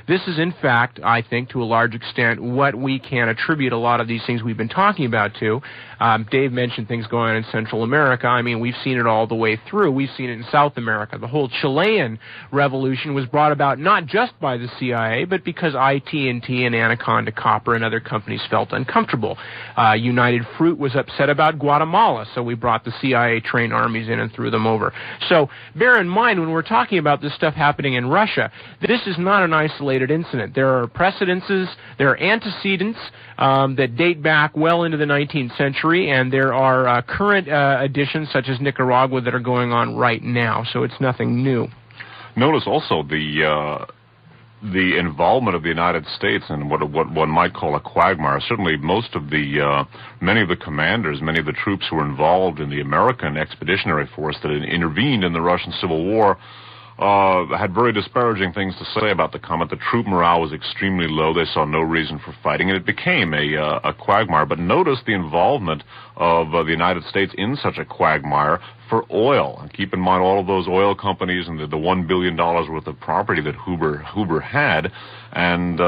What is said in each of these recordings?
This is, in fact, I think, to a large extent, what we can attribute a lot of these things we've been talking about to. Dave mentioned things going on in Central America. I mean, we've seen it all the way through. We've seen it in South America. The whole Chilean revolution was brought about not just by the CIA, but because IT&T and Anaconda Copper and other companies felt uncomfortable. United Fruit was upset about Guatemala, so we brought the CIA-trained armies in and threw them over. So bear in mind, when we're talking about this stuff happening in Russia, this is not an isolated incident. There are precedences, there are antecedents that date back well into the 19th century, and there are current additions such as Nicaragua that are going on right now, so it's nothing new. Notice also the involvement of the United States in what one might call a quagmire. Certainly most of the many of the commanders, many of the troops who were involved in the American Expeditionary Force that intervened in the Russian Civil War had very disparaging things to say about the comet. The troop morale was extremely low. They saw no reason for fighting, and it became a quagmire. But notice the involvement of the United States in such a quagmire for oil. And keep in mind all of those oil companies and the $1 billion worth of property that Hoover had. And,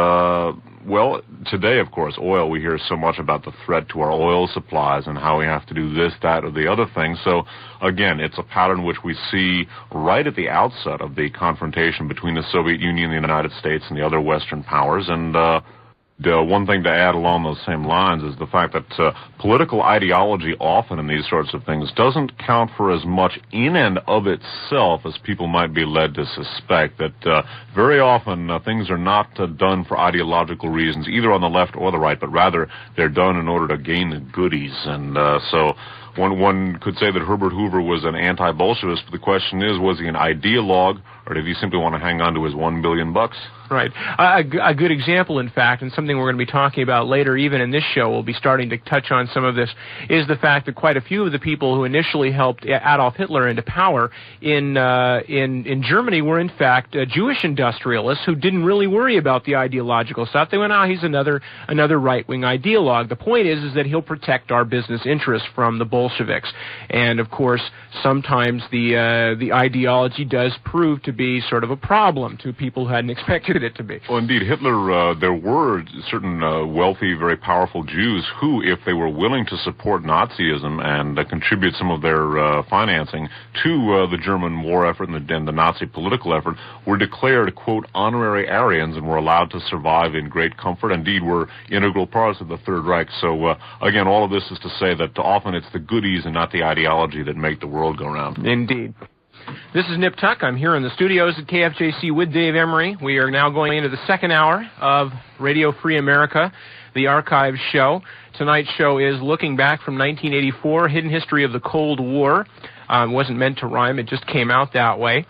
well, today, of course, oil, we hear so much about the threat to our oil supplies and how we have to do this, that, or the other thing. So, again, it's a pattern which we see right at the outset of the confrontation between the Soviet Union, the United States, and the other Western powers. And the one thing to add along those same lines is the fact that political ideology often in these sorts of things doesn't count for as much in and of itself as people might be led to suspect. That very often things are not done for ideological reasons, either on the left or the right, but rather they're done in order to gain the goodies. And so one could say that Herbert Hoover was an anti-Bolshevist, but the question is, was he an ideologue, or did he simply want to hang on to his $1 billion? Right. A good example, in fact, and something we're going to be talking about later, even in this show, we'll be starting to touch on some of this, is the fact that quite a few of the people who initially helped Adolf Hitler into power in Germany were, in fact, Jewish industrialists who didn't really worry about the ideological stuff. They went, he's another right-wing ideologue. The point is that he'll protect our business interests from the Bolsheviks. And, of course, sometimes the ideology does prove to be sort of a problem to people who hadn't expected it to be. Well, indeed, Hitler, there were certain wealthy, very powerful Jews who, if they were willing to support Nazism and contribute some of their financing to the German war effort and the Nazi political effort, were declared, quote, honorary Aryans and were allowed to survive in great comfort. Indeed, were integral parts of the Third Reich. So, again, all of this is to say that often it's the goodies and not the ideology that make the world go round. Indeed. This is Nip Tuck. I'm here in the studios at KFJC with Dave Emery. We are now going into the second hour of Radio Free America, the archive show. Tonight's show is looking back from 1984, Hidden History of the Cold War. It wasn't meant to rhyme. It just came out that way.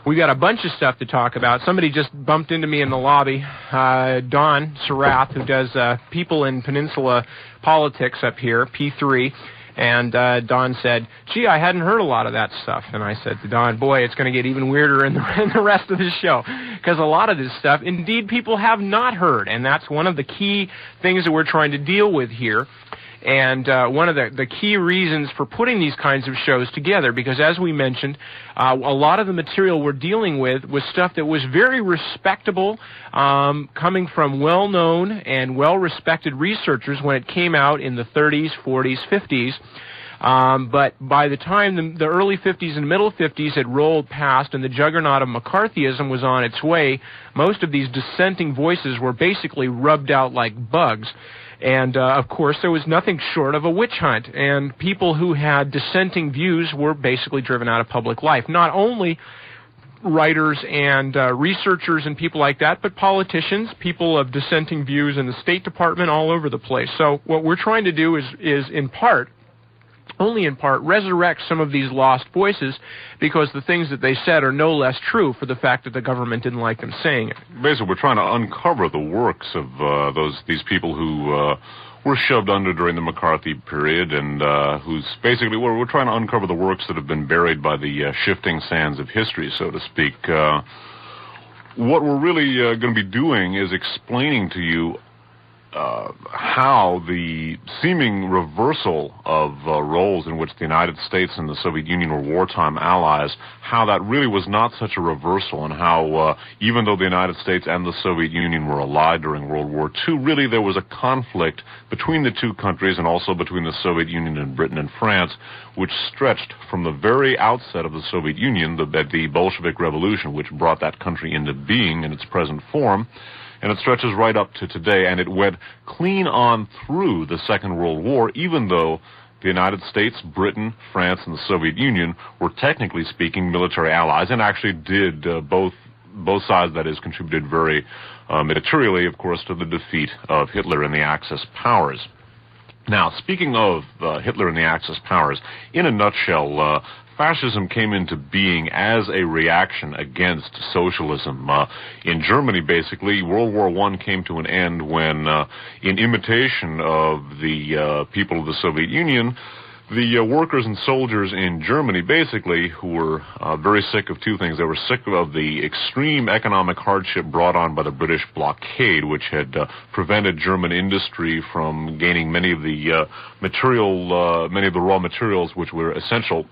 We've got a bunch of stuff to talk about. Somebody just bumped into me in the lobby, Don Sarath, who does People in Peninsula Politics up here, P3. And Don said, gee, I hadn't heard a lot of that stuff. And I said to Don, boy, it's going to get even weirder in the rest of the show, because a lot of this stuff, indeed, people have not heard. And that's one of the key things that we're trying to deal with here. And one of the key reasons for putting these kinds of shows together, because as we mentioned, a lot of the material we're dealing with was stuff that was very respectable, coming from well-known and well-respected researchers when it came out in the 30s, 40s, 50s. But by the time the early 50s and middle 50s had rolled past and the juggernaut of McCarthyism was on its way, most of these dissenting voices were basically rubbed out like bugs. And, of course, there was nothing short of a witch hunt, and people who had dissenting views were basically driven out of public life. Not only writers and researchers and people like that, but politicians, people of dissenting views in the State Department, all over the place. So what we're trying to do is in part, only in part, resurrect some of these lost voices, because the things that they said are no less true for the fact that the government didn't like them saying it. Basically, we're trying to uncover the works of these people who were shoved under during the McCarthy period, and who's basically, we're trying to uncover the works that have been buried by the shifting sands of history, so to speak. What we're really going to be doing is explaining to you how the seeming reversal of roles in which the United States and the Soviet Union were wartime allies, how that really was not such a reversal, and how even though the United States and the Soviet Union were allied during World War II, really there was a conflict between the two countries and also between the Soviet Union and Britain and France, which stretched from the very outset of the Soviet Union, the Bolshevik Revolution, which brought that country into being in its present form, and it stretches right up to today, and it went clean on through the Second World War, even though the United States, Britain, France, and the Soviet Union were technically speaking military allies, and actually did both sides, that is, contributed very materially, of course, to the defeat of Hitler and the Axis powers. Now, speaking of Hitler and the Axis powers, in a nutshell, fascism came into being as a reaction against socialism. In Germany, basically, World War I came to an end when, in imitation of the people of the Soviet Union, the workers and soldiers in Germany, basically, who were very sick of two things. They were sick of the extreme economic hardship brought on by the British blockade, which had prevented German industry from gaining many of the raw materials which were essential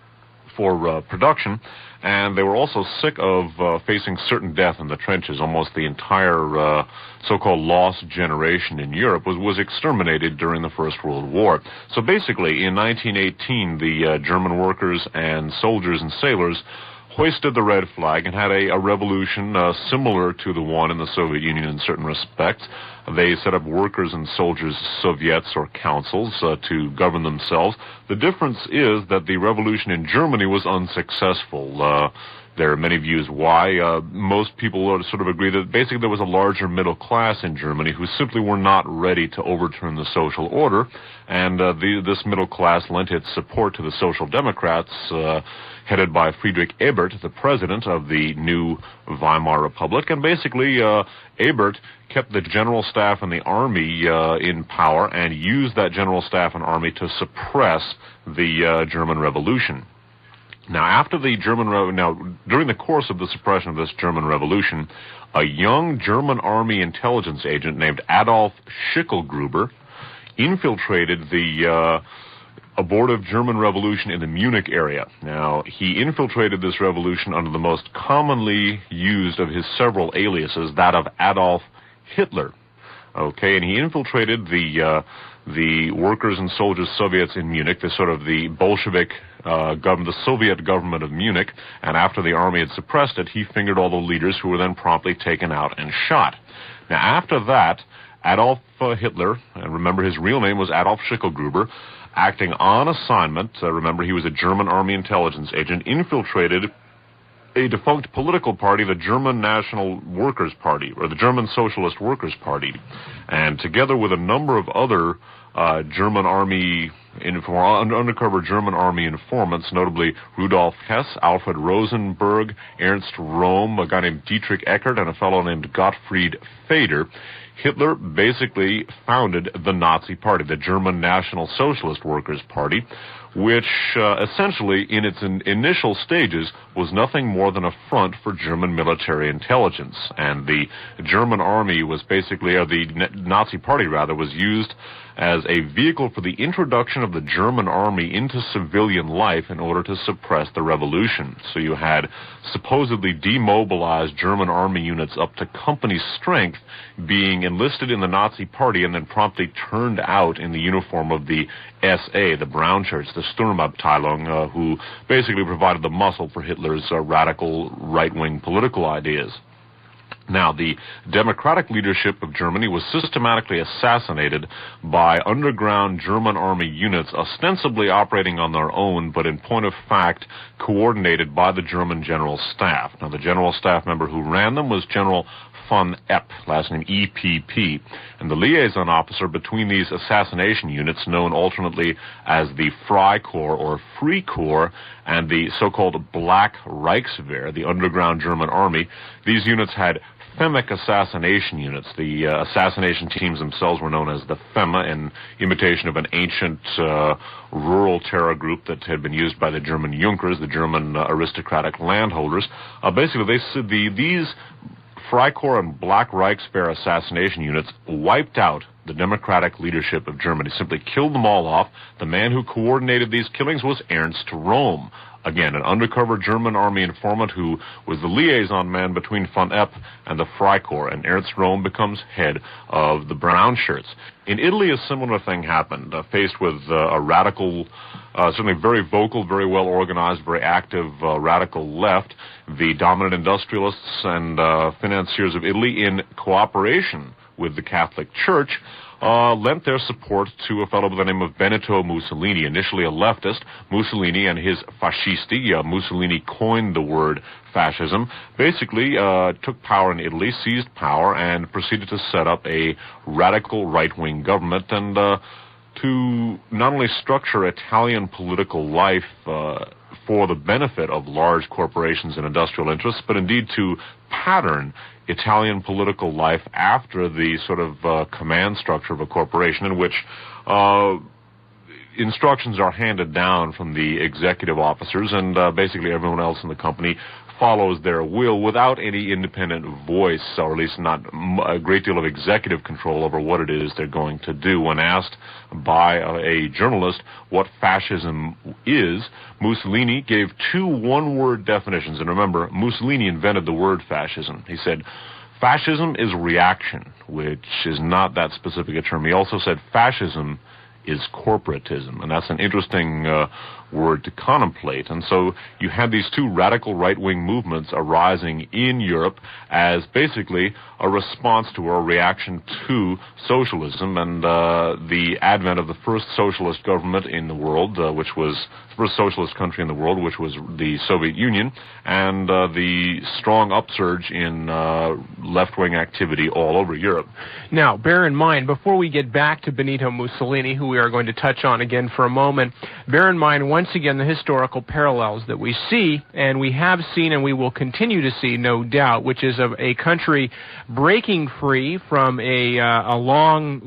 for production, and they were also sick of facing certain death in the trenches. Almost the entire so-called lost generation in Europe was exterminated during the First World War. So basically, in 1918, the German workers and soldiers and sailors hoisted the red flag and had a revolution similar to the one in the Soviet Union in certain respects. They set up workers and soldiers soviets or councils to govern themselves. The difference is that the revolution in Germany was unsuccessful. There are many views why. Most people sort of agree that basically there was a larger middle class in Germany who simply were not ready to overturn the social order, and this middle class lent its support to the Social Democrats, headed by Friedrich Ebert, the president of the new Weimar Republic. And basically, Ebert kept the general staff and the army in power and used that general staff and army to suppress the German Revolution. Now, during the course of the suppression of this German Revolution, a young German army intelligence agent named Adolf Schicklgruber infiltrated the abortive German revolution in the Munich area. Now, he infiltrated this revolution under the most commonly used of his several aliases, that of Adolf Hitler. Okay, and he infiltrated the workers and soldiers Soviets in Munich, the Bolshevik the Soviet government of Munich, and after the army had suppressed it, he fingered all the leaders, who were then promptly taken out and shot. Now, after that, Adolf Hitler, and remember his real name was Adolf Schicklgruber, acting on assignment, remember he was a German army intelligence agent, infiltrated a defunct political party, the German National Workers' Party, or the German Socialist Workers' Party, and together with a number of other undercover German army informants, notably Rudolf Hess, Alfred Rosenberg, Ernst Röhm, a guy named Dietrich Eckert, and a fellow named Gottfried Feder, Hitler basically founded the Nazi Party, the German National Socialist Workers' Party, which essentially, in its initial stages, was nothing more than a front for German military intelligence. And the German army was basically, or the Nazi Party rather, was used as a vehicle for the introduction of the German army into civilian life in order to suppress the revolution. So you had supposedly demobilized German army units up to company strength being enlisted in the Nazi Party and then promptly turned out in the uniform of the SA, the Brown Shirts, the Sturmabteilung, who basically provided the muscle for Hitler's radical right-wing political ideas. Now, the democratic leadership of Germany was systematically assassinated by underground German army units ostensibly operating on their own, but in point of fact coordinated by the German General Staff. Now, the General Staff member who ran them was General von Epp, last name EPP, and the liaison officer between these assassination units, known alternately as the Freikorps or Free Corps and the so-called Black Reichswehr, the underground German army. These units had Femic assassination units. The assassination teams themselves were known as the Femme, in imitation of an ancient rural terror group that had been used by the German Junkers, the German aristocratic landholders. Basically, these Freikorps and Black Reichswehr assassination units wiped out the democratic leadership of Germany, simply killed them all off. The man who coordinated these killings was Ernst Röhm. Again, an undercover German army informant who was the liaison man between von Epp and the Freikorps, and Ernst Röhm becomes head of the Brown Shirts. In Italy, a similar thing happened. Faced with a radical, certainly very vocal, very well organized, very active radical left, the dominant industrialists and financiers of Italy, in cooperation with the Catholic Church, lent their support to a fellow by the name of Benito Mussolini, initially a leftist. Mussolini and his fascisti, Mussolini coined the word fascism, basically took power in Italy, seized power, and proceeded to set up a radical right-wing government and to not only structure Italian political life for the benefit of large corporations and industrial interests, but indeed to pattern Italian political life after the sort of command structure of a corporation, in which instructions are handed down from the executive officers, and basically everyone else in the company follows their will without any independent voice, or at least not a great deal of executive control over what it is they're going to do. When asked by a journalist what fascism is, Mussolini gave two one-word definitions. And remember, Mussolini invented the word fascism. He said, fascism is reaction, which is not that specific a term. He also said fascism is corporatism, and that's an interesting word to contemplate. And so you had these two radical right-wing movements arising in Europe as basically a response to or a reaction to socialism and the advent of the first socialist government in the world, which was the first socialist country in the world, which was the Soviet Union, and the strong upsurge in left-wing activity all over Europe. Now, bear in mind, before we get back to Benito Mussolini, who we are going to touch on again for a moment, bear in mind once again the historical parallels that we see, and we have seen and we will continue to see, no doubt, which is of a country breaking free from a long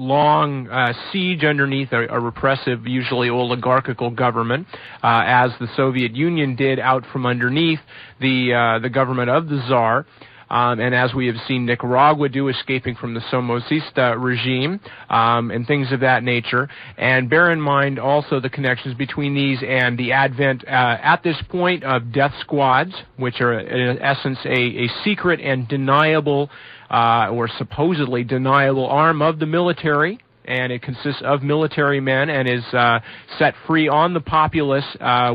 siege underneath a repressive, usually oligarchical government, as the Soviet Union did out from underneath the government of the Tsar. And as we have seen Nicaragua do, escaping from the Somocista regime, and things of that nature. And bear in mind also the connections between these and the advent, at this point, of death squads, which are in essence a secret and deniable, or supposedly deniable arm of the military. And it consists of military men and is set free on the populace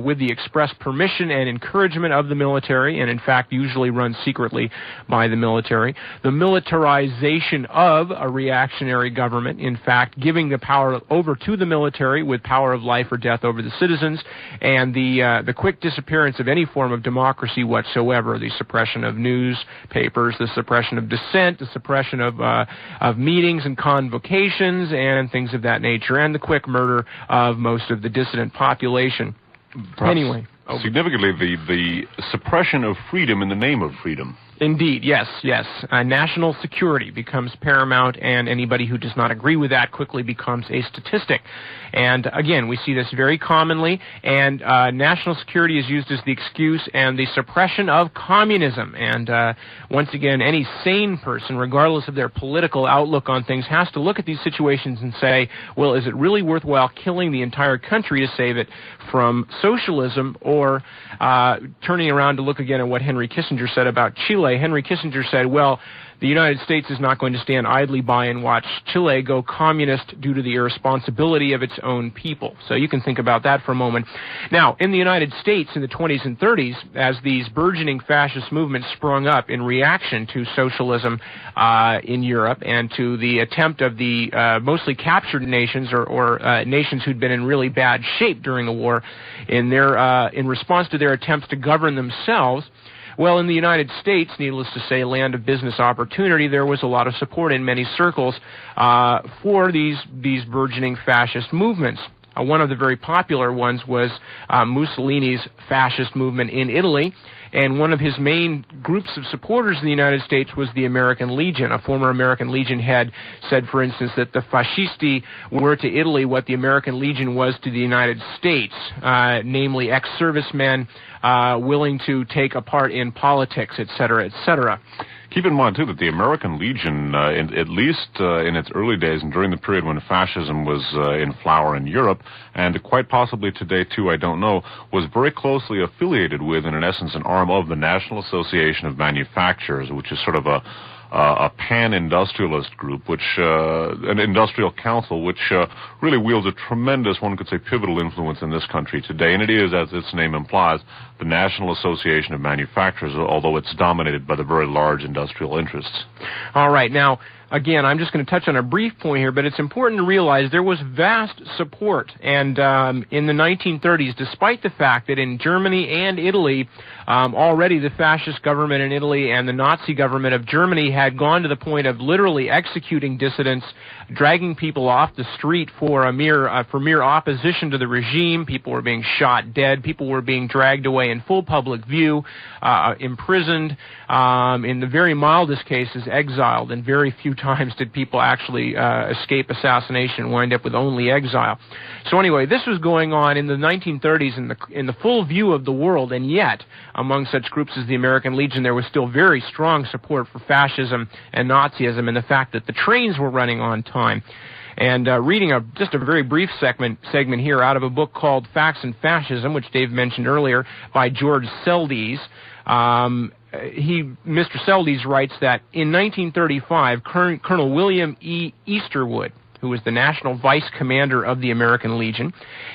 with the express permission and encouragement of the military, and in fact usually run secretly by the military. The militarization of a reactionary government, in fact giving the power over to the military with power of life or death over the citizens, and the quick disappearance of any form of democracy whatsoever, the suppression of newspapers, the suppression of dissent, the suppression of meetings and convocations, and things of that nature, and the quick murder of most of the dissident population. Perhaps anyway. Significantly, the suppression of freedom in the name of freedom. Indeed, yes. National security becomes paramount, and anybody who does not agree with that quickly becomes a statistic. And again, we see this very commonly, and national security is used as the excuse and the suppression of communism. And once again, any sane person, regardless of their political outlook on things, has to look at these situations and say, well, is it really worthwhile killing the entire country to save it from socialism, or turning around to look again at what Henry Kissinger said about Chile? Henry Kissinger said, well, the United States is not going to stand idly by and watch Chile go communist due to the irresponsibility of its own people. So you can think about that for a moment. Now, in the United States in the 20s and 30s, as these burgeoning fascist movements sprung up in reaction to socialism in Europe and to the attempt of the mostly captured nations or nations who'd been in really bad shape during the war in response to their attempts to govern themselves, well, in the United States, needless to say, land of business opportunity, there was a lot of support in many circles for these burgeoning fascist movements. One of the very popular ones was Mussolini's fascist movement in Italy, and one of his main groups of supporters in the United States was the American Legion. A former American Legion head said, for instance, that the fascisti were to Italy what the American Legion was to the United States, namely ex-servicemen willing to take a part in politics, etc., etc. keep in mind, too, that the American Legion, at least in its early days and during the period when fascism was in flower in Europe, and quite possibly today, too, I don't know, was very closely affiliated with, and in essence, an arm of the National Association of Manufacturers, which is sort of a pan-industrialist group, an industrial council, which really wields a tremendous, one could say, pivotal influence in this country today. And it is, as its name implies, the National Association of Manufacturers, although it's dominated by the very large industrial interests. All right. Now, again, I'm just going to touch on a brief point here, but it's important to realize there was vast support. And in the 1930s, despite the fact that in Germany and Italy, already the fascist government in Italy and the Nazi government of Germany had gone to the point of literally executing dissidents, dragging people off the street for mere opposition to the regime. People were being shot dead. People were being dragged away in full public view, imprisoned, in the very mildest cases exiled, and very few times did people actually escape assassination and wind up with only exile. So anyway, this was going on in the 1930s in the full view of the world, and yet among such groups as the American Legion, there was still very strong support for fascism and Nazism and the fact that the trains were running on time. And reading just a very brief segment here out of a book called Facts and Fascism, which Dave mentioned earlier, by George Seldes. Mr. Seldes writes that in 1935, Colonel William E. Easterwood, who was the national vice commander of the American Legion,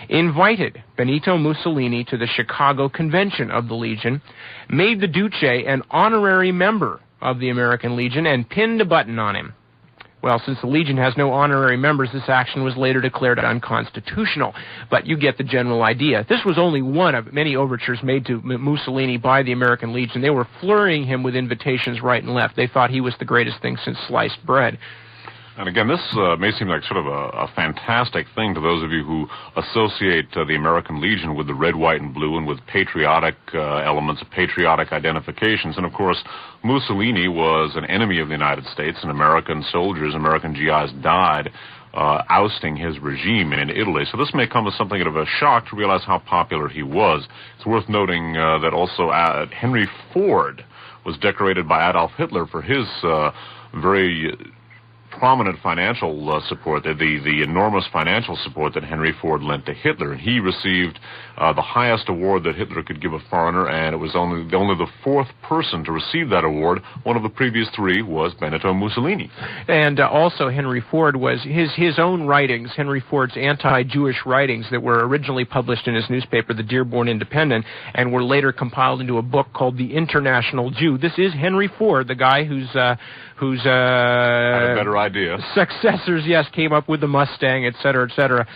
invited Benito Mussolini to the Chicago Convention of the Legion, made the Duce an honorary member of the American Legion, and pinned a button on him. Well, since the Legion has no honorary members, this action was later declared unconstitutional. But you get the general idea. This was only one of many overtures made to Mussolini by the American Legion. They were flurrying him with invitations right and left. They thought he was the greatest thing since sliced bread. And again, this may seem like sort of a fantastic thing to those of you who associate the American Legion with the red, white, and blue and with patriotic elements, patriotic identifications. And of course, Mussolini was an enemy of the United States, and American soldiers, American GIs died ousting his regime in Italy. So this may come as something of a shock to realize how popular he was. It's worth noting that also Henry Ford was decorated by Adolf Hitler for his very prominent financial support, the enormous financial support that Henry Ford lent to Hitler. He received the highest award that Hitler could give a foreigner, and it was only the fourth person to receive that award. One of the previous three was Benito Mussolini. And also Henry Ford was his own writings, Henry Ford's anti-Jewish writings that were originally published in his newspaper, the Dearborn Independent, and were later compiled into a book called The International Jew. This is Henry Ford, the guy whose had a better idea. Successors, yes, came up with the Mustang, et cetera, et cetera.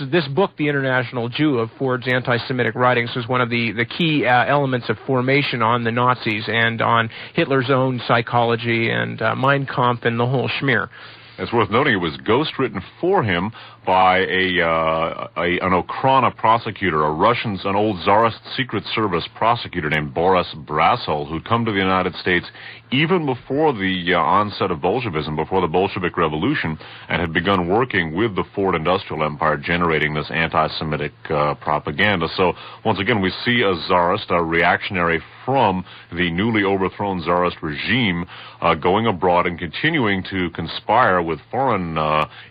This book, The International Jew, of Ford's anti-Semitic writings, was one of the key elements of formation on the Nazis and on Hitler's own psychology and Mein Kampf and the whole schmear. It's worth noting it was ghostwritten for him by an Okhrana prosecutor, an old Tsarist Secret Service prosecutor named Boris Brasol, who'd come to the United States even before the onset of Bolshevism, before the Bolshevik Revolution, and had begun working with the Ford Industrial Empire, generating this anti-Semitic propaganda. So, once again, we see a Tsarist, a reactionary from the newly overthrown Tsarist regime, going abroad and continuing to conspire with foreign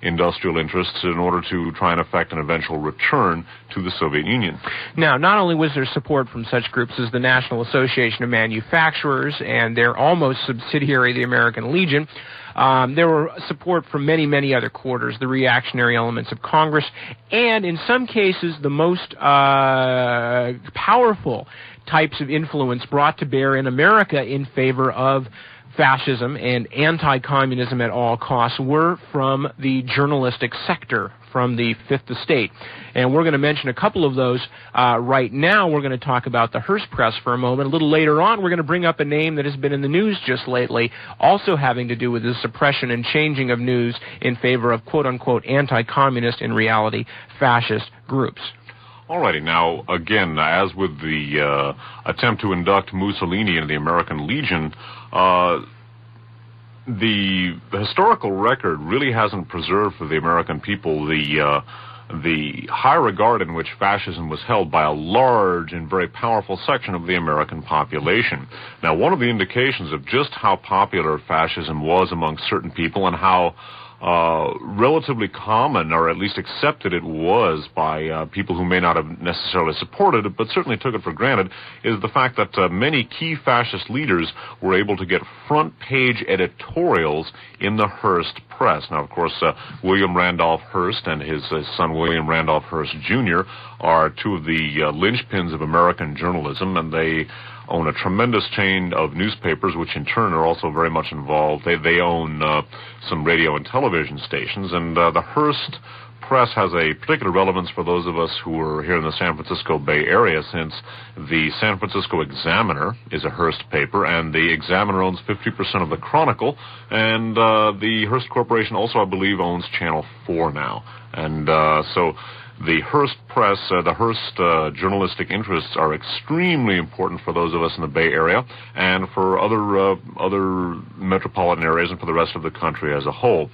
industrial interests in order to try and effect an eventual return to the Soviet Union. Now, not only was there support from such groups as the National Association of Manufacturers and their almost subsidiary, the American Legion, there were support from many, many other quarters, the reactionary elements of Congress, and in some cases the most powerful types of influence brought to bear in America in favor of fascism and anti-communism at all costs were from the journalistic sector, from the Fifth Estate. And we're going to mention a couple of those right now. We're going to talk about the Hearst Press for a moment. A little later on, we're going to bring up a name that has been in the news just lately, also having to do with the suppression and changing of news in favor of quote-unquote anti-communist, in reality, fascist groups. Alrighty, now, again, as with the attempt to induct Mussolini into the American Legion, the historical record really hasn't preserved for the American people the the high regard in which fascism was held by a large and very powerful section of the American population. Now, one of the indications of just how popular fascism was among certain people and how relatively common, or at least accepted it was by people who may not have necessarily supported it, but certainly took it for granted, is the fact that many key fascist leaders were able to get front-page editorials in the Hearst press. Now, of course, William Randolph Hearst and his son William Randolph Hearst Jr. are two of the linchpins of American journalism, and they own a tremendous chain of newspapers, which in turn are also very much involved. They own some radio and television stations, and the Hearst press has a particular relevance for those of us who are here in the San Francisco Bay Area, since the San Francisco Examiner is a Hearst paper, and the Examiner owns 50% of the Chronicle, and the Hearst Corporation also, I believe, owns Channel 4 now. And so the Hearst press, the Hearst journalistic interests are extremely important for those of us in the Bay Area and for other metropolitan areas and for the rest of the country as a whole.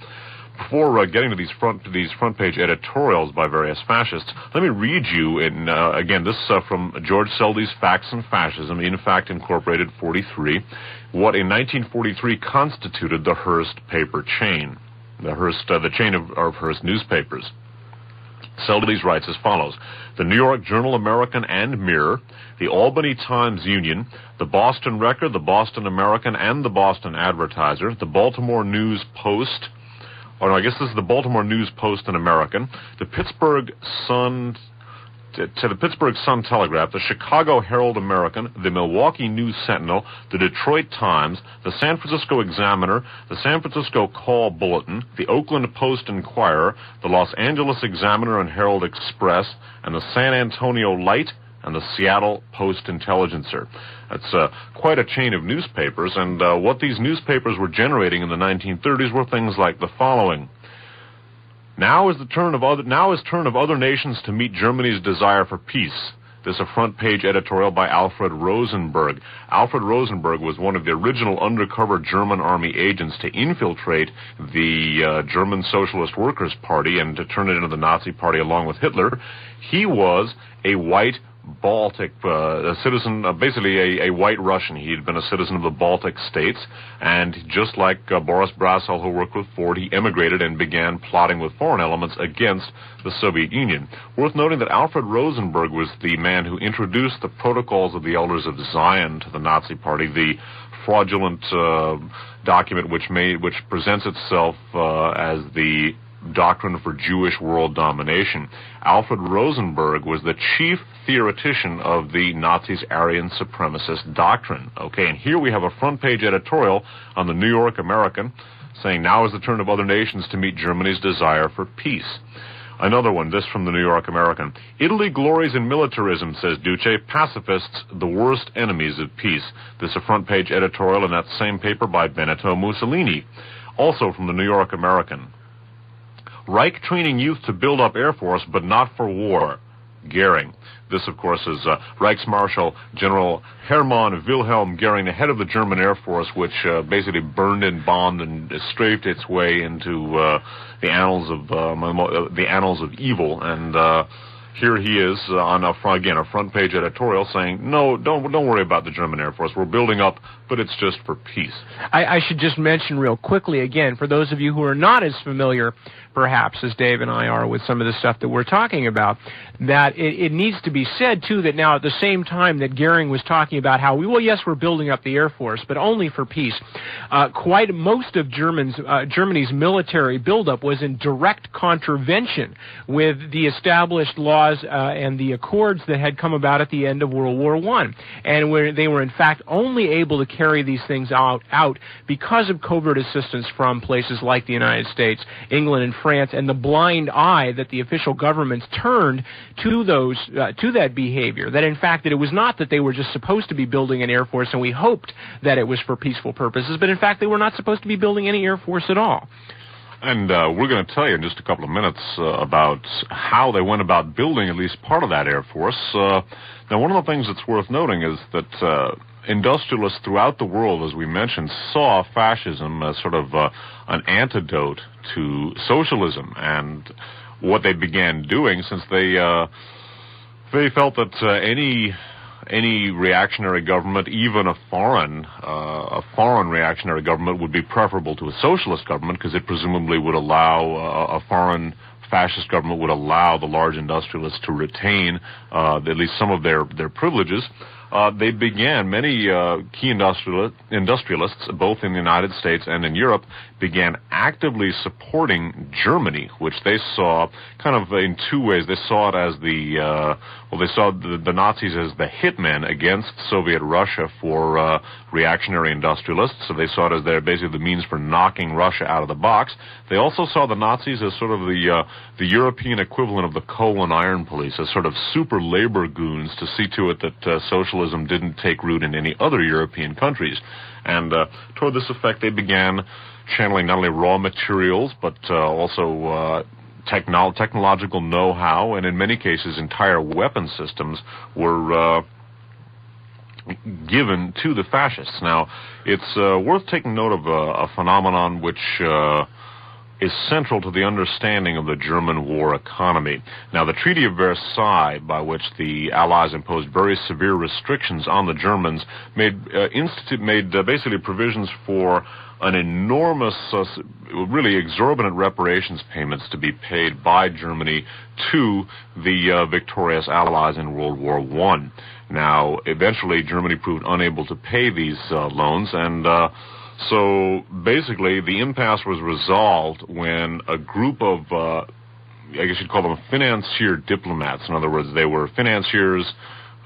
Before getting to these front page editorials by various fascists, let me read you again, this is from George Selby's Facts and Fascism, in fact Incorporated 43, what in 1943 constituted the Hearst paper chain, the chain of Hearst newspapers. Selby writes as follows: the New York Journal American and Mirror, the Albany Times Union, the Boston Record, the Boston American, and the Boston Advertiser, the Baltimore News Post, or no, I guess this is the Baltimore News Post and American, the Pittsburgh Sun Telegraph, the Chicago Herald American, the Milwaukee News Sentinel, the Detroit Times, the San Francisco Examiner, the San Francisco Call Bulletin, the Oakland Post Inquirer, the Los Angeles Examiner and Herald Express, and the San Antonio Light, and the Seattle Post-Intelligencer. That's quite a chain of newspapers, and what these newspapers were generating in the 1930s were things like the following. Now is turn of other nations to meet Germany's desire for peace. This is a front-page editorial by Alfred Rosenberg. Alfred Rosenberg was one of the original undercover German army agents to infiltrate the German Socialist Workers' Party and to turn it into the Nazi Party along with Hitler. He was a white Baltic, a citizen, basically a white Russian. He had been a citizen of the Baltic States, and just like Boris Brassel, who worked with Ford, he emigrated and began plotting with foreign elements against the Soviet Union. Worth noting that Alfred Rosenberg was the man who introduced the Protocols of the Elders of Zion to the Nazi Party, the fraudulent document which presents itself as the doctrine for Jewish world domination. Alfred Rosenberg was the chief theoretician of the Nazis' Aryan supremacist doctrine. Okay, and here we have a front-page editorial on the New York American saying, now is the turn of other nations to meet Germany's desire for peace. Another one, this from the New York American. Italy glories in militarism, says Duce. Pacifists, the worst enemies of peace. This is a front-page editorial in that same paper by Benito Mussolini. Also from the New York American. Reich training youth to build up Air Force, but not for war. Goering. This, of course, is Reichsmarshal General Hermann Wilhelm Goering, the head of the German Air Force, which basically burned and bombed and strafed its way into the annals of evil. And here he is on a front-page editorial saying, no, don't worry about the German Air Force. We're building up, but it's just for peace. I should just mention real quickly, again, for those of you who are not as familiar, perhaps, as Dave and I are with some of the stuff that we're talking about, that it needs to be said, too, that now at the same time that Goering was talking about how, yes, we're building up the Air Force, but only for peace, quite most of Germany's military buildup was in direct contravention with the established laws and the accords that had come about at the end of World War I. And where they were, in fact, only able to carry these things out because of covert assistance from places like the United States, England, and France, and the blind eye that the official governments turned to that behavior. That in fact that it was not that they were just supposed to be building an Air Force and we hoped that it was for peaceful purposes, but in fact they were not supposed to be building any Air Force at all. And we're going to tell you in just a couple of minutes about how they went about building at least part of that Air Force. Now, one of the things that's worth noting is that industrialists throughout the world, as we mentioned, saw fascism as sort of an antidote to socialism. And what they began doing, since they felt that any reactionary government, even a foreign reactionary government, would be preferable to a socialist government, because it presumably would allow a foreign fascist government would allow the large industrialists to retain at least some of their privileges. They began, many key industrialists, both in the United States and in Europe, began actively supporting Germany, which they saw kind of in two ways. They saw it as they saw the Nazis as the hitmen against Soviet Russia for reactionary industrialists, so they saw it as basically the means for knocking Russia out of the box. They also saw the Nazis as sort of the European equivalent of the coal and iron police, as sort of super labor goons to see to it that socialism didn't take root in any other European countries. And toward this effect, they began channeling not only raw materials, but also technological know-how, and in many cases, entire weapon systems were given to the fascists. Now, it's worth taking note of a phenomenon which is central to the understanding of the German war economy. Now, the Treaty of Versailles, by which the Allies imposed very severe restrictions on the Germans, made basically provisions for an enormous, really exorbitant reparations payments to be paid by Germany to the victorious Allies in World War I. Now, eventually, Germany proved unable to pay these loans, and so basically, the impasse was resolved when a group of, I guess you'd call them financier diplomats. In other words, they were financiers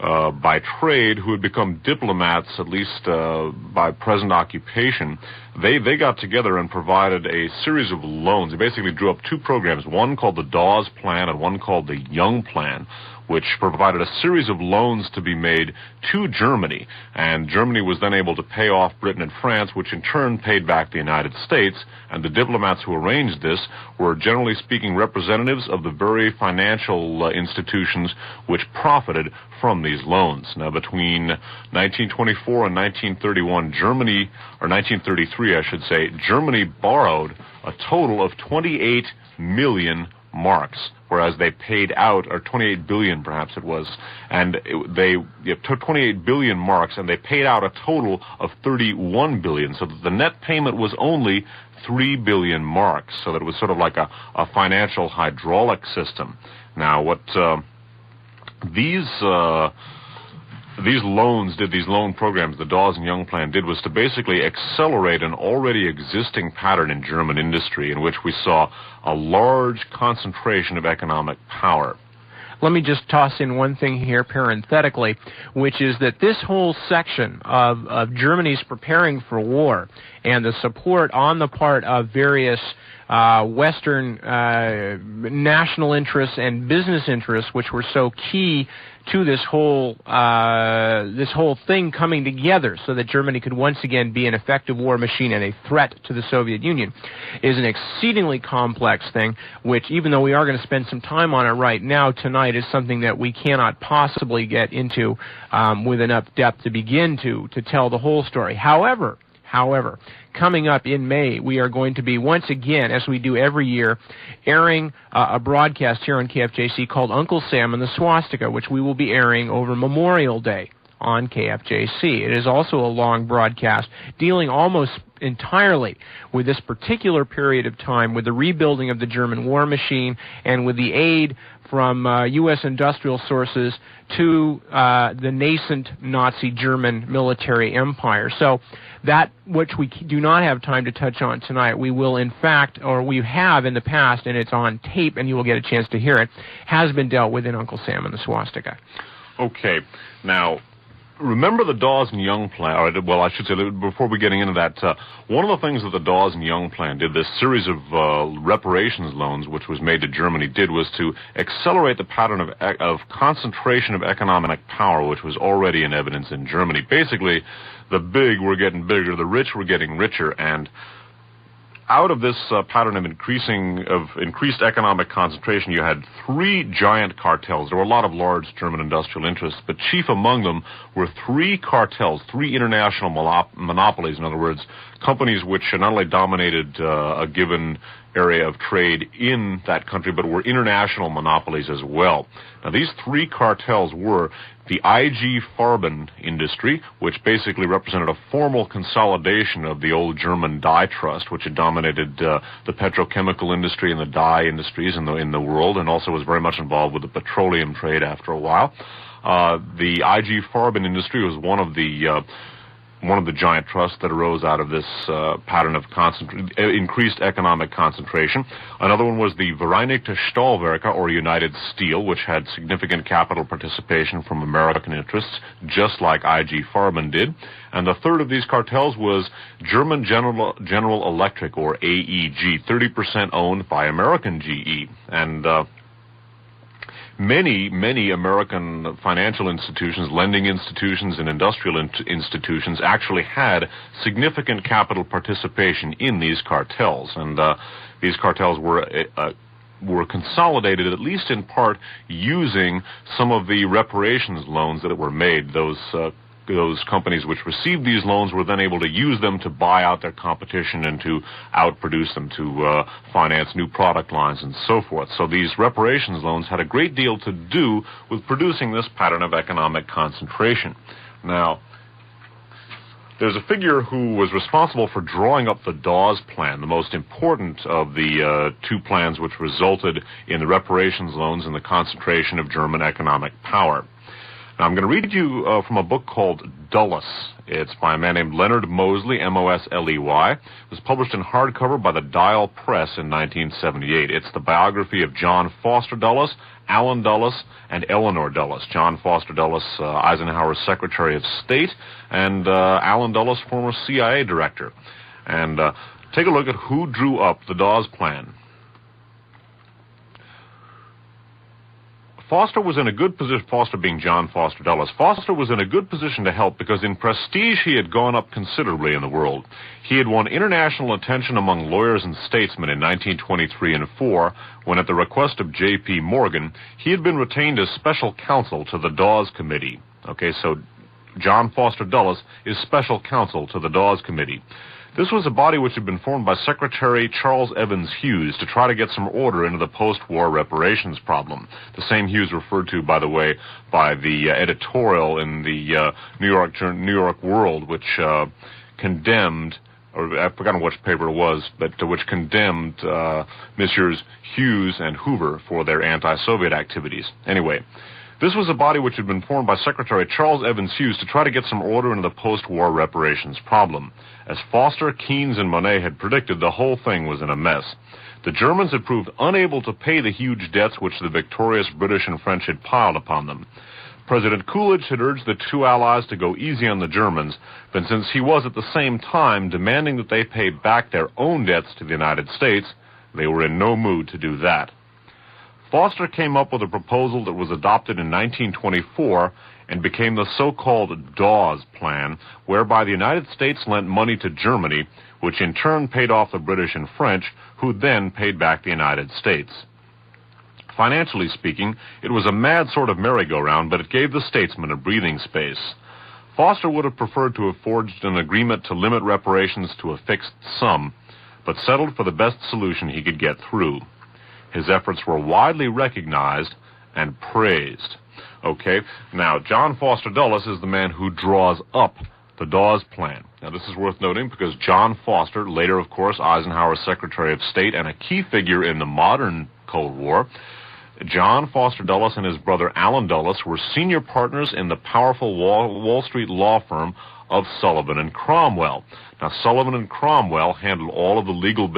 by trade who had become diplomats, at least by present occupation. They got together and provided a series of loans. They basically drew up two programs, one called the Dawes Plan and one called the Young Plan, which provided a series of loans to be made to Germany. And Germany was then able to pay off Britain and France, which in turn paid back the United States. And the diplomats who arranged this were, generally speaking, representatives of the very financial institutions which profited from these loans. Now, between 1924 and 1931, Germany, or 1933, I should say, Germany borrowed a total of 28 million marks, whereas they paid out, or 28 billion perhaps it was, and they took 28 billion marks and they paid out a total of 31 billion, so that the net payment was only 3 billion marks, so that it was sort of like a financial hydraulic system. Now, what these loan programs, the Dawes and Young Plan, did was to basically accelerate an already existing pattern in German industry in which we saw a large concentration of economic power. Let me just toss in one thing here parenthetically, which is that this whole section of Germany's preparing for war and the support on the part of various Western national interests and business interests, which were so key to this whole thing coming together so that Germany could once again be an effective war machine and a threat to the Soviet Union, is an exceedingly complex thing, which, even though we are going to spend some time on it right now, tonight is something that we cannot possibly get into with enough depth to begin to tell the whole story. However, coming up in May, we are going to be, once again, as we do every year, airing a broadcast here on KFJC called Uncle Sam and the Swastika, which we will be airing over Memorial Day on KFJC. It is also a long broadcast dealing almost entirely with this particular period of time, with the rebuilding of the German war machine and with the aid from U.S. industrial sources to the nascent Nazi German military empire. So that which we do not have time to touch on tonight, we will in fact, or we have in the past, and it's on tape and you will get a chance to hear it, has been dealt with in Uncle Sam and the Swastika. Okay. Now, remember the Dawes and Young Plan, or, well, I should say, before we getting into that, one of the things that the Dawes and Young Plan did, this series of reparations loans which was made to Germany, did was to accelerate the pattern of concentration of economic power which was already in evidence in Germany. Basically, the big were getting bigger, the rich were getting richer, and out of this pattern of increased economic concentration, you had three giant cartels. There were a lot of large German industrial interests, but chief among them were three cartels, three international monopolies. In other words, companies which not only dominated a given area of trade in that country, but were international monopolies as well. Now, these three cartels were the IG Farben industry, which basically represented a formal consolidation of the old German dye trust, which had dominated the petrochemical industry and the dye industries in the world, and also was very much involved with the petroleum trade after a while. The IG Farben industry was one of the giant trusts that arose out of this pattern of increased economic concentration. Another one was the Vereinigte Stahlwerke, or United Steel, which had significant capital participation from American interests, just like IG Farben did. And the third of these cartels was German General Electric, or AEG, 30% owned by American GE. And many American financial institutions, lending institutions, and industrial institutions actually had significant capital participation in these cartels. And these cartels were consolidated, at least in part, using some of the reparations loans that were made. Those companies which received these loans were then able to use them to buy out their competition and to outproduce them, to finance new product lines and so forth. So these reparations loans had a great deal to do with producing this pattern of economic concentration. Now, there's a figure who was responsible for drawing up the Dawes Plan, the most important of the two plans which resulted in the reparations loans and the concentration of German economic power. Now, I'm going to read you from a book called Dulles. It's by a man named Leonard Mosley, M-O-S-L-E-Y. It was published in hardcover by the Dial Press in 1978. It's the biography of John Foster Dulles, Allen Dulles, and Eleanor Dulles. John Foster Dulles, Eisenhower's Secretary of State, and Allen Dulles, former CIA director. And take a look at who drew up the Dawes Plan. Foster was in a good position, Foster being John Foster Dulles. Foster was in a good position to help because in prestige he had gone up considerably in the world. He had won international attention among lawyers and statesmen in 1923 and 4, when at the request of J.P. Morgan, he had been retained as special counsel to the Dawes Committee. Okay, so John Foster Dulles is special counsel to the Dawes Committee. This was a body which had been formed by Secretary Charles Evans Hughes to try to get some order into the post-war reparations problem. The same Hughes referred to, by the way, by the editorial in the New York World, which condemned, or I've forgotten which paper it was, but which condemned Messrs. Hughes and Hoover for their anti-Soviet activities. Anyway, this was a body which had been formed by Secretary Charles Evans Hughes to try to get some order into the post-war reparations problem. As Foster, Keynes, and Monet had predicted, the whole thing was in a mess. The Germans had proved unable to pay the huge debts which the victorious British and French had piled upon them. President Coolidge had urged the two allies to go easy on the Germans, but since he was at the same time demanding that they pay back their own debts to the United States, they were in no mood to do that. Foster came up with a proposal that was adopted in 1924 and became the so-called Dawes Plan, whereby the United States lent money to Germany, which in turn paid off the British and French, who then paid back the United States. Financially speaking, it was a mad sort of merry-go-round, but it gave the statesmen a breathing space. Foster would have preferred to have forged an agreement to limit reparations to a fixed sum, but settled for the best solution he could get through. His efforts were widely recognized and praised. Okay, now John Foster Dulles is the man who draws up the Dawes Plan. Now this is worth noting because John Foster, later of course Eisenhower's Secretary of State and a key figure in the modern Cold War, John Foster Dulles and his brother Allen Dulles were senior partners in the powerful Wall Street law firm of Sullivan and Cromwell. Now, Sullivan and Cromwell handled all of the legal...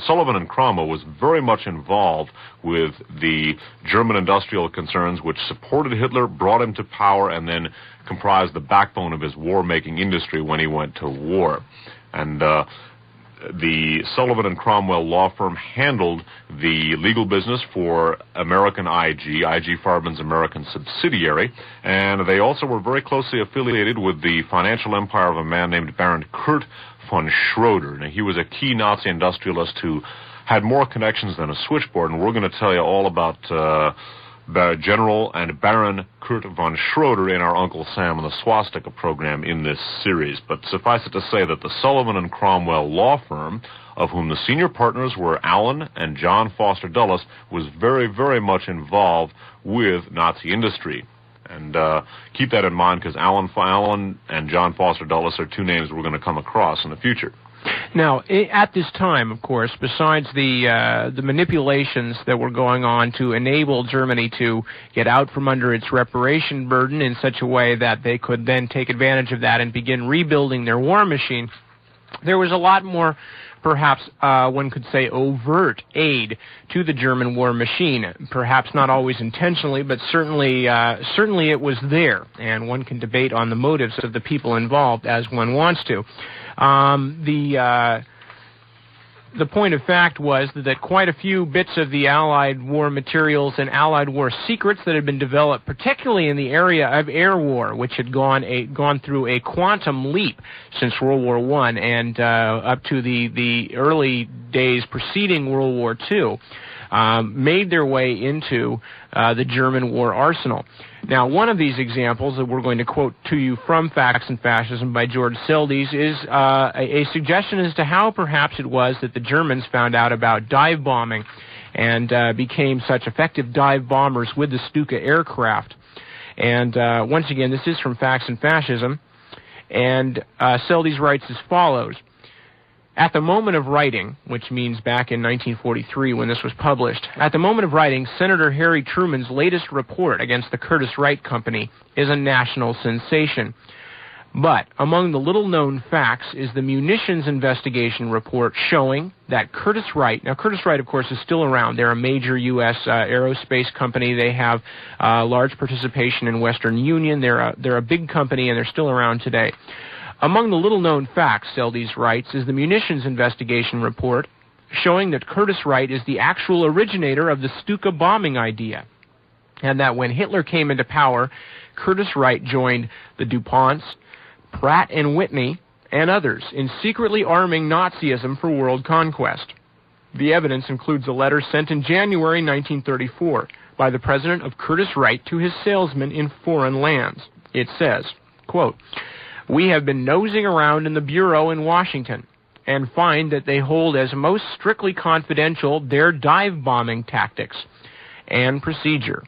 Sullivan and Cromwell was very much involved with the German industrial concerns which supported Hitler, brought him to power, and then comprised the backbone of his war-making industry when he went to war. And the Sullivan and Cromwell law firm handled the legal business for American IG Farben's American subsidiary, and they also were very closely affiliated with the financial empire of a man named Baron Kurt von Schroeder. Now, he was a key Nazi industrialist who had more connections than a switchboard, and we're going to tell you all about General and Baron Kurt von Schroeder in our Uncle Sam and the Swastika program in this series. But suffice it to say that the Sullivan and Cromwell law firm, of whom the senior partners were Allen and John Foster Dulles, was very, very much involved with Nazi industry. And keep that in mind, because Allen and John Foster Dulles are two names we're going to come across in the future. Now, at this time, of course, besides the manipulations that were going on to enable Germany to get out from under its reparation burden in such a way that they could then take advantage of that and begin rebuilding their war machine, there was a lot more, perhaps one could say, overt aid to the German war machine. Perhaps not always intentionally, but certainly it was there, and one can debate on the motives of the people involved as one wants to. The point of fact was that quite a few bits of the Allied war materials and Allied war secrets that had been developed, particularly in the area of air war, which had gone through a quantum leap since World War I and up to the early days preceding World War II, made their way into the German war arsenal. Now, one of these examples that we're going to quote to you from Facts and Fascism by George Seldes is a suggestion as to how perhaps it was that the Germans found out about dive bombing and became such effective dive bombers with the Stuka aircraft. And once again, this is from Facts and Fascism, and Seldes writes as follows. At the moment of writing, which means back in 1943 when this was published, at the moment of writing, Senator Harry Truman's latest report against the Curtiss-Wright Company is a national sensation. But among the little-known facts is the munitions investigation report showing that Curtiss-Wright, now Curtiss-Wright, of course, is still around. They're a major U.S. aerospace company. They have large participation in Western Union. They're a big company, and they're still around today. Among the little-known facts, Seldes writes, is the munitions investigation report showing that Curtiss-Wright is the actual originator of the Stuka bombing idea, and that when Hitler came into power, Curtiss-Wright joined the DuPonts, Pratt & Whitney, and others in secretly arming Nazism for world conquest. The evidence includes a letter sent in January 1934 by the president of Curtiss-Wright to his salesmen in foreign lands. It says, quote, "We have been nosing around in the bureau in Washington and find that they hold as most strictly confidential their dive bombing tactics and procedure,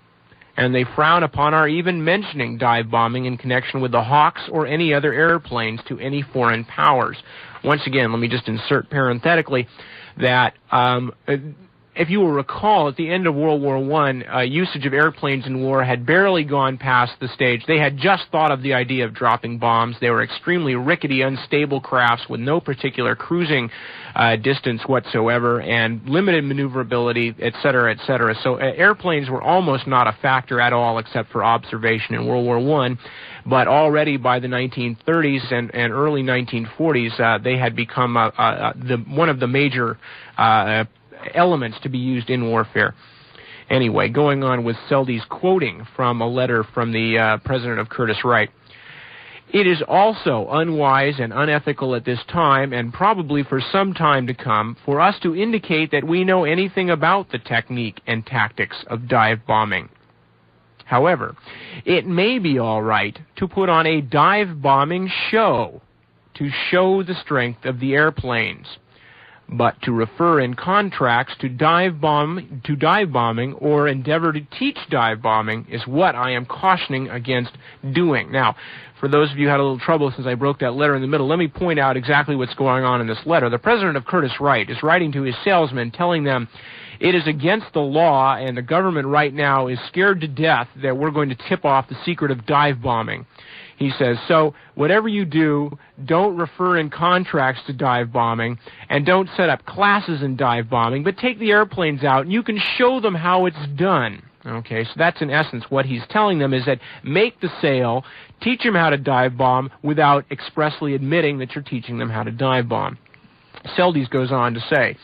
and they frown upon our even mentioning dive bombing in connection with the Hawks or any other airplanes to any foreign powers." Once again, let me just insert parenthetically that if you will recall, at the end of World War I, usage of airplanes in war had barely gone past the stage. They had just thought of the idea of dropping bombs. They were extremely rickety, unstable crafts with no particular cruising distance whatsoever and limited maneuverability, et cetera, et cetera. So airplanes were almost not a factor at all except for observation in World War I. But already by the 1930s and early 1940s, they had become one of the major elements to be used in warfare. Anyway, going on with Seldes quoting from a letter from the president of Curtiss-Wright. "It is also unwise and unethical at this time, and probably for some time to come, for us to indicate that we know anything about the technique and tactics of dive bombing. However, it may be all right to put on a dive bombing show to show the strength of the airplanes. But to refer in contracts to dive bombing or endeavor to teach dive bombing is what I am cautioning against doing." Now, for those of you who had a little trouble since I broke that letter in the middle, let me point out exactly what's going on in this letter. The president of Curtiss-Wright is writing to his salesmen telling them it is against the law and the government right now is scared to death that we're going to tip off the secret of dive bombing. He says, so whatever you do, don't refer in contracts to dive bombing and don't set up classes in dive bombing, but take the airplanes out and you can show them how it's done. Okay, so that's in essence what he's telling them is that make the sale, teach them how to dive bomb without expressly admitting that you're teaching them how to dive bomb. Seldes goes on to say,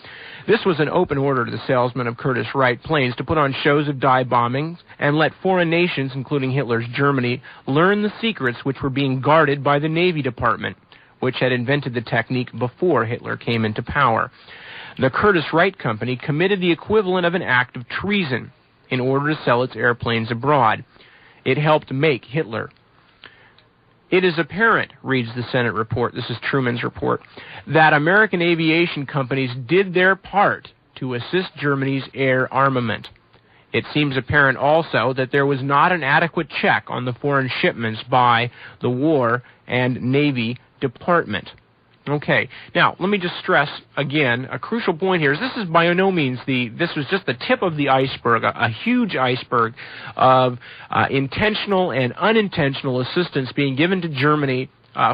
this was an open order to the salesmen of Curtiss-Wright planes to put on shows of dive bombings and let foreign nations, including Hitler's Germany, learn the secrets which were being guarded by the Navy Department, which had invented the technique before Hitler came into power. The Curtiss-Wright Company committed the equivalent of an act of treason in order to sell its airplanes abroad. It helped make Hitler. It is apparent, reads the Senate report, this is Truman's report, that American aviation companies did their part to assist Germany's air armament. It seems apparent also that there was not an adequate check on the foreign shipments by the War and Navy Department. Okay, now let me just stress again a crucial point here. This is by no means this was just the tip of the iceberg, a huge iceberg of intentional and unintentional assistance being given to Germany,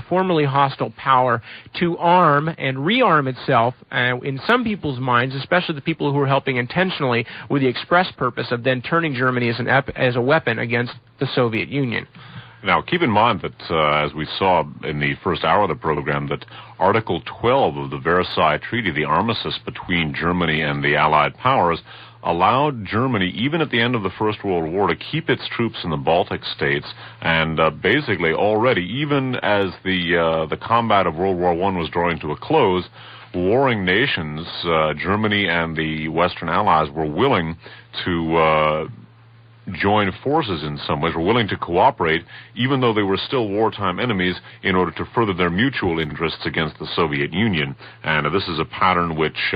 formerly hostile power, to arm and rearm itself, in some people's minds, especially the people who were helping intentionally, with the express purpose of then turning Germany as a weapon against the Soviet Union. Now, keep in mind that, as we saw in the first hour of the program, that Article 12 of the Versailles Treaty, the armistice between Germany and the Allied powers, allowed Germany, even at the end of the First World War, to keep its troops in the Baltic States, and basically already, even as the combat of World War I was drawing to a close, warring nations, Germany and the Western Allies, were willing to join forces in some ways, were willing to cooperate, even though they were still wartime enemies, in order to further their mutual interests against the Soviet Union. And this is a pattern which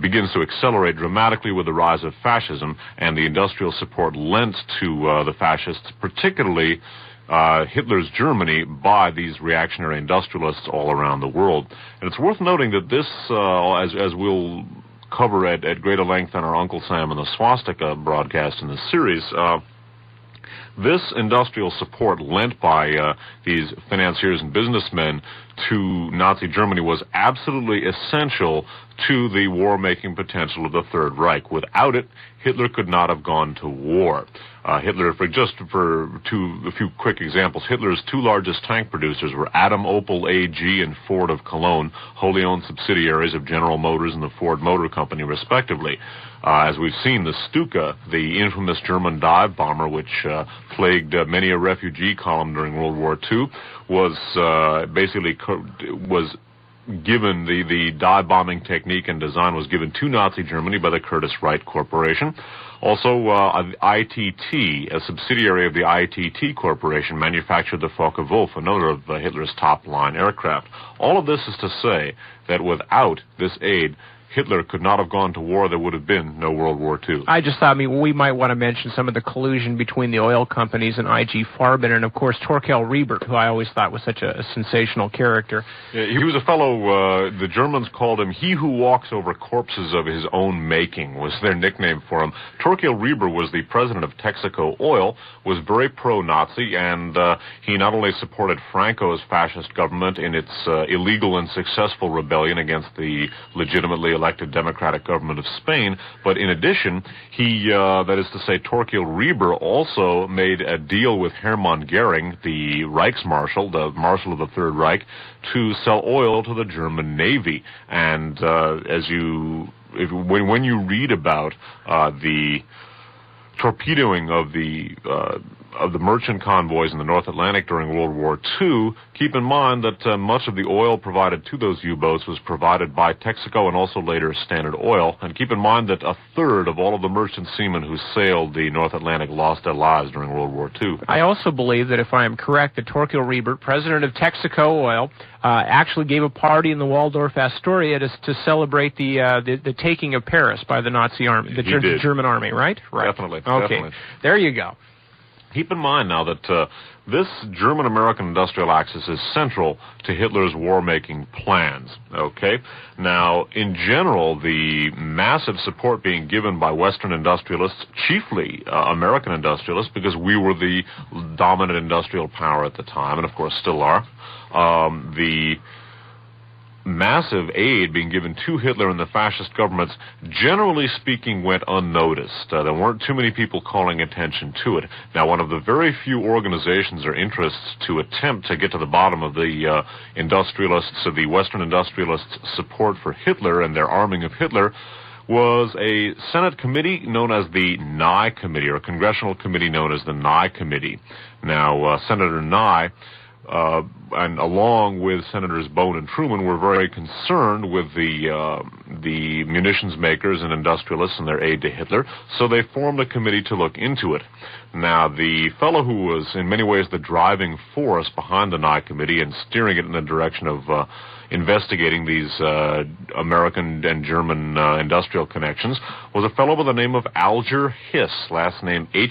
begins to accelerate dramatically with the rise of fascism and the industrial support lent to the fascists, particularly Hitler's Germany, by these reactionary industrialists all around the world. And it's worth noting that this, as we'll cover at greater length on our Uncle Sam and the Swastika broadcast in this series, this industrial support lent by these financiers and businessmen to Nazi Germany was absolutely essential to the war-making potential of the Third Reich. Without it, Hitler could not have gone to war. Hitler, a few quick examples, Hitler's two largest tank producers were Adam Opel AG and Ford of Cologne, wholly owned subsidiaries of General Motors and the Ford Motor Company, respectively. As we've seen, the Stuka, the infamous German dive bomber, which plagued many a refugee column during World War II, was given the dive bombing technique and design was given to Nazi Germany by the Curtiss-Wright Corporation. Also, ITT, a subsidiary of the ITT Corporation, manufactured the Focke-Wulf, another of Hitler's top-line aircraft. All of this is to say that without this aid, Hitler could not have gone to war. There would have been no World War II. I just thought, we might want to mention some of the collusion between the oil companies and IG Farben, and of course Torkel Riebert, who I always thought was such a sensational character. Yeah, he was a fellow, the Germans called him "he who walks over corpses of his own making," was their nickname for him. Torkel Riebert was the president of Texaco Oil, was very pro-Nazi, and he not only supported Franco's fascist government in its illegal and successful rebellion against the legitimately elected democratic government of Spain, but in addition, he, that is to say, Torkel Riebert also made a deal with Hermann Goering, the Reichsmarshal, the Marshal of the Third Reich, to sell oil to the German Navy. And when you read about the torpedoing of the merchant convoys in the North Atlantic during World War II, keep in mind that much of the oil provided to those U-boats was provided by Texaco and also later Standard Oil. And keep in mind that a third of all of the merchant seamen who sailed the North Atlantic lost their lives during World War II. I also believe that, if I am correct, that Torkel Riebert, president of Texaco Oil, actually gave a party in the Waldorf Astoria to celebrate the taking of Paris by the Nazi army, the German army, right? Right. Definitely. Okay. Definitely. There you go. Keep in mind now that this German-American industrial axis is central to Hitler's war-making plans, okay? Now, in general, the massive support being given by Western industrialists, chiefly American industrialists, because we were the dominant industrial power at the time, and of course still are, the massive aid being given to Hitler and the fascist governments, generally speaking, went unnoticed. There weren't too many people calling attention to it. Now, one of the very few organizations or interests to attempt to get to the bottom of the industrialists, of the Western industrialists' support for Hitler and their arming of Hitler, was a Senate committee known as the Nye Committee, or a congressional committee known as the Nye Committee. Now, Senator Nye, and along with Senators Bone and Truman, were very concerned with the munitions makers and industrialists and their aid to Hitler, so they formed a committee to look into it. Now, the fellow who was in many ways the driving force behind the Nye Committee and steering it in the direction of investigating these American and German industrial connections was a fellow by the name of Alger Hiss, last name Hiss.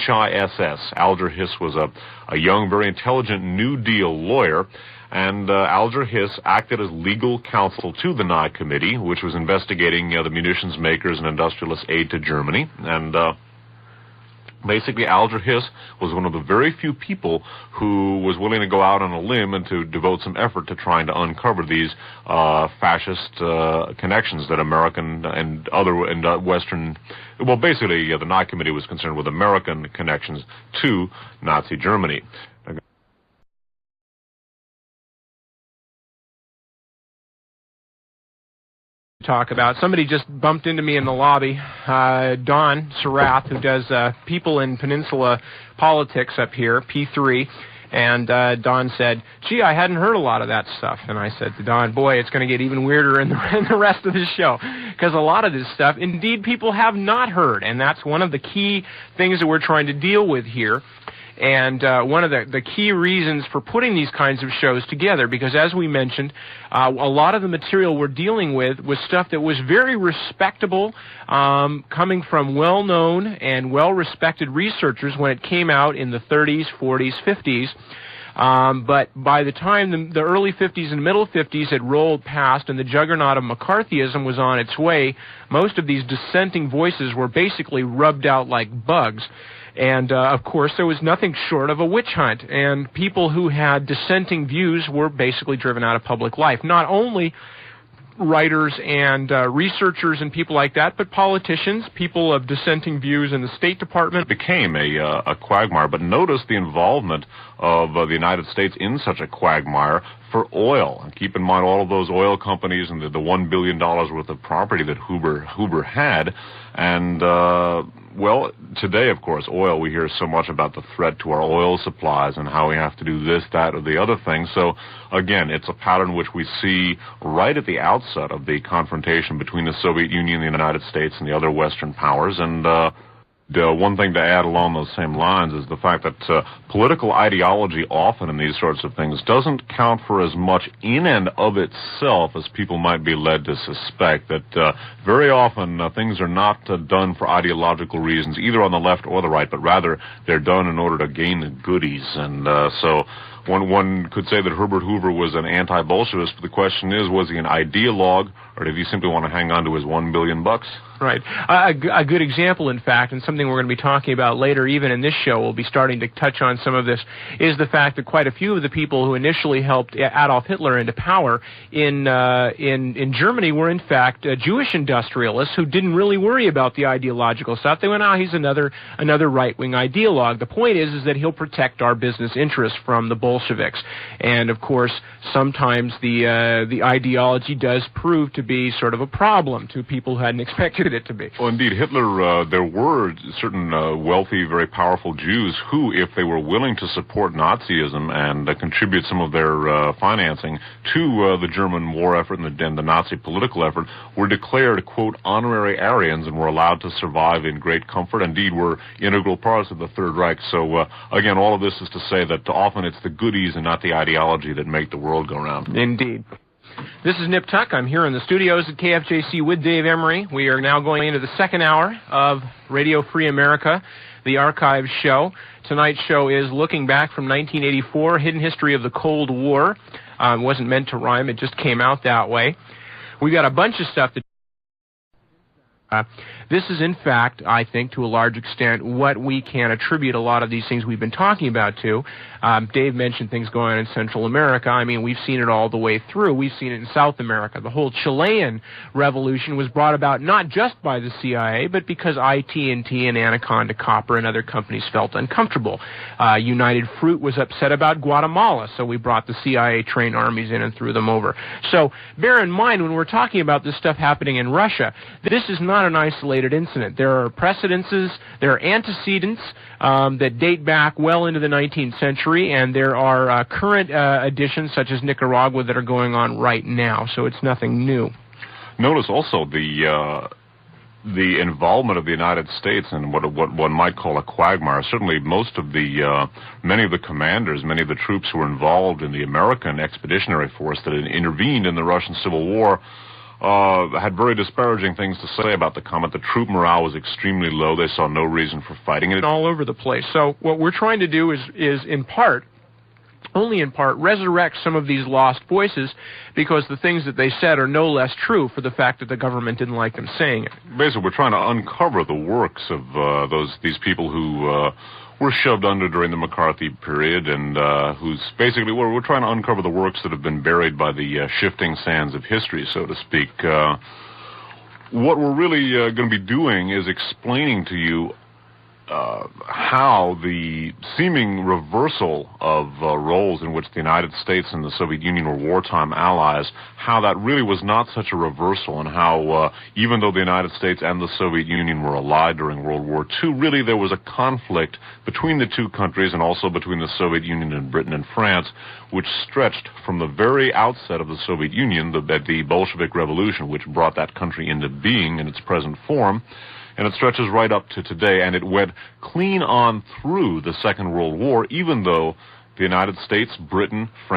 Alger Hiss was a young, very intelligent New Deal lawyer, and Alger Hiss acted as legal counsel to the Nye Committee, which was investigating the munitions makers and industrialists' aid to Germany. And basically, Alger Hiss was one of the very few people who was willing to go out on a limb and to devote some effort to trying to uncover these fascist connections that American and other Western, well, basically, the Nye Committee was concerned with American connections to Nazi Germany. Talk about. Somebody just bumped into me in the lobby, Don Sarath, who does People in Peninsula Politics up here, P3, and Don said, gee, I hadn't heard a lot of that stuff. And I said to Don, boy, it's going to get even weirder in the rest of the show, because a lot of this stuff, indeed, people have not heard, and that's one of the key things that we're trying to deal with here. And one of the key reasons for putting these kinds of shows together, because as we mentioned, a lot of the material we're dealing with was stuff that was very respectable, coming from well-known and well-respected researchers when it came out in the 30s, 40s, 50s. But by the time the early 50s and middle 50s had rolled past and the juggernaut of McCarthyism was on its way, most of these dissenting voices were basically rubbed out like bugs. And, of course, there was nothing short of a witch hunt, and people who had dissenting views were basically driven out of public life. Not only writers and researchers and people like that, but politicians, people of dissenting views in the State Department. It became a quagmire, but notice the involvement of the United States in such a quagmire for oil. And keep in mind all of those oil companies and the $1 billion worth of property that Huber had. And, well, today, of course, oil, we hear so much about the threat to our oil supplies and how we have to do this, that, or the other thing. So, again, it's a pattern which we see right at the outset of the confrontation between the Soviet Union, the United States, and the other Western powers. And one thing to add along those same lines is the fact that political ideology often in these sorts of things doesn't count for as much in and of itself as people might be led to suspect. That very often things are not done for ideological reasons, either on the left or the right, but rather they're done in order to gain the goodies. And so one could say that Herbert Hoover was an anti-Bolshevist, but the question is, was he an ideologue, or did he simply want to hang on to his $1 billion? Right. A good example, in fact, and something we're going to be talking about later, even in this show, we'll be starting to touch on some of this, is the fact that quite a few of the people who initially helped Adolf Hitler into power in Germany were, in fact, Jewish industrialists who didn't really worry about the ideological stuff. They went, he's another right-wing ideologue. The point is that he'll protect our business interests from the Bolsheviks. And, of course, sometimes the ideology does prove to be sort of a problem to people who hadn't expected it to be. Well, indeed, Hitler, there were certain wealthy, very powerful Jews who, if they were willing to support Nazism and contribute some of their financing to the German war effort and the Nazi political effort, were declared, quote, honorary Aryans and were allowed to survive in great comfort. Indeed, were integral parts of the Third Reich. So, again, all of this is to say that often it's the goodies and not the ideology that make the world go round. Indeed. This is Nip Tuck. I'm here in the studios at KFJC with Dave Emery. We are now going into the second hour of Radio Free America, the archive show. Tonight's show is looking back from 1984, Hidden History of the Cold War. It wasn't meant to rhyme. It just came out that way. We got a bunch of stuff to This is, in fact, I think, to a large extent, what we can attribute a lot of these things we've been talking about to. Dave mentioned things going on in Central America. I mean, we've seen it all the way through. We've seen it in South America. The whole Chilean revolution was brought about not just by the CIA, but because IT&T and Anaconda Copper and other companies felt uncomfortable. United Fruit was upset about Guatemala, so we brought the CIA-trained armies in and threw them over. So bear in mind, when we're talking about this stuff happening in Russia, this is not an isolated incident. There are precedences, there are antecedents that date back well into the 19th century, and there are current additions such as Nicaragua that are going on right now, so it's nothing new. Notice also the involvement of the United States in what one might call a quagmire. Certainly most of the many of the commanders, many of the troops who were involved in the American Expeditionary Force that had intervened in the Russian Civil War had very disparaging things to say about the comment. The troop morale was extremely low. They saw no reason for fighting it. All over the place. So what we're trying to do is in part, only in part, resurrect some of these lost voices, because the things that they said are no less true for the fact that the government didn't like them saying it. Basically, we're trying to uncover the works of these people who were shoved under during the McCarthy period, and who's basically, we're trying to uncover the works that have been buried by the shifting sands of history, so to speak. What we're really going to be doing is explaining to you how the seeming reversal of roles in which the United States and the Soviet Union were wartime allies, how that really was not such a reversal, and how even though the United States and the Soviet Union were allied during World War II, really there was a conflict between the two countries and also between the Soviet Union and Britain and France, which stretched from the very outset of the Soviet Union, the Bolshevik Revolution, which brought that country into being in its present form. And it stretches right up to today, and it went clean on through the Second World War, even though the United States, Britain, France,